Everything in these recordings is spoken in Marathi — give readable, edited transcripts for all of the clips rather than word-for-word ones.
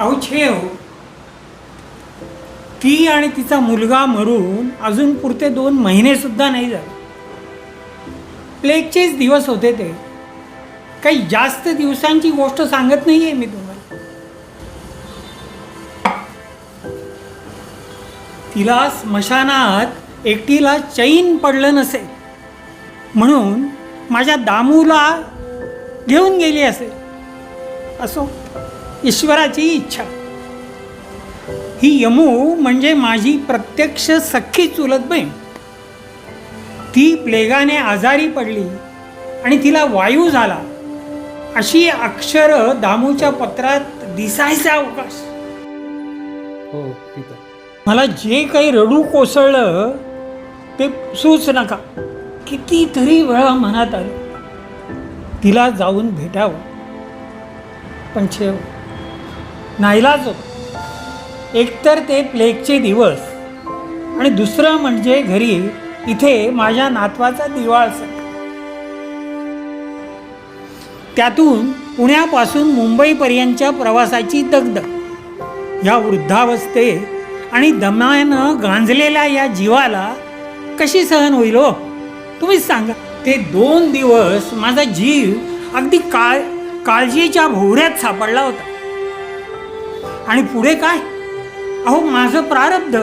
अहो छे हो, ती आणि तिचा मुलगा मरून अजून पुरते 2 महिने सुद्धा नाही झाले. प्लेगचेच दिवस होते ते. काही जास्त दिवसांची गोष्ट सांगत नाहीये मी तुम्हाला. तिला स्मशानात एकटीला चैन पडलं नसेल म्हणून माझ्या दामूला घेऊन गेली असेल. असो, ईश्वराची इच्छा. ही यमू म्हणजे माझी प्रत्यक्ष सख्खी चुलत बहीण. ती प्लेगाने आजारी पडली आणि तिला वायू झाला अशी अक्षरं दामूच्या पत्रात दिसायचा अवकाश. हो ठीक आहे. मला जे काही रडू कोसळलं ते सूच नका. कितीतरी वेळा मनात आलं तिला जाऊन भेटावं, पण छेव नाईलाज होतं. एकतर ते प्लेगचे दिवस आणि दुसरं म्हणजे घरी इथे माझ्या नातवाचा दिवाळ सण. त्यातून पुण्यापासून मुंबईपर्यंतच्या प्रवासाची दगदग. या वृद्धावस्थेत आणि दम्यानं गांजलेल्या या जीवाला कशी सहन होईल हो, तुम्हीच सांगा. ते 2 दिवस माझा जीव अगदी काळजीच्या भोवऱ्यात सापडला होता. आणि पुढे काय? अहो, माझं प्रारब्ध.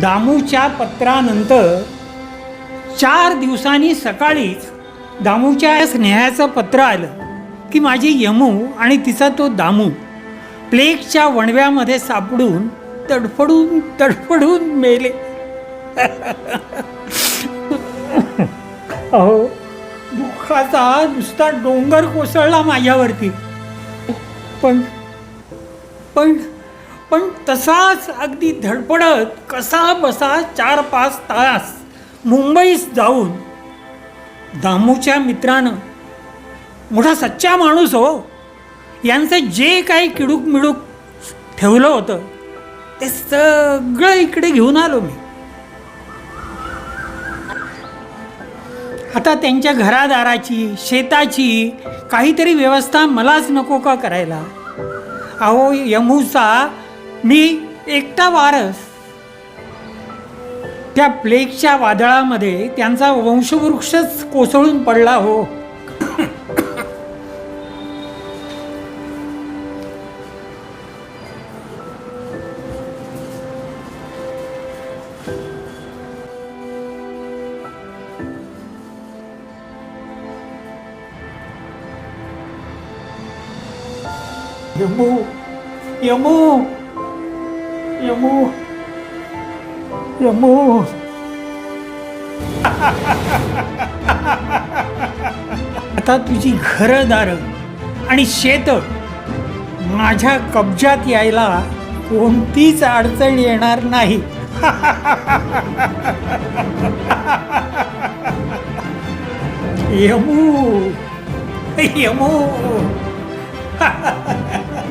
दामूच्या पत्रानंतर 4 दिवसांनी सकाळीच दामूच्या स्नेहाचं पत्र आलं की माझी यमू आणि तिचा तो दामू प्लेगच्या वणव्यामध्ये सापडून तडफडून तडफडून मेले. अहो, दुःखाचा नुसता डोंगर कोसळला माझ्यावरती. पण पण पण तसाच अगदी धडपडत कसा बसा 4-5 तास मुंबईत जाऊन दामूच्या मित्रानं, मोठा सच्चा माणूस हो, यांचं जे काही किडूक मिडूक ठेवलं होतं ते सगळं इकडे घेऊन आलो मी. आता त्यांच्या घरादाराची, शेताची काहीतरी व्यवस्था मलाच नको का करायला? अहो, यमूचा मी एकटा वारस. त्या प्लेगच्या वादळामध्ये त्यांचा वंशवृक्षच कोसळून पडला हो. यमू, यमू, यमू, यमू. आता तुझी घरदारं आणि शेत माझ्या कब्जात यायला कोणतीच अडचण येणार नाही. Yamu, Yamu. Ha ha ha ha ha!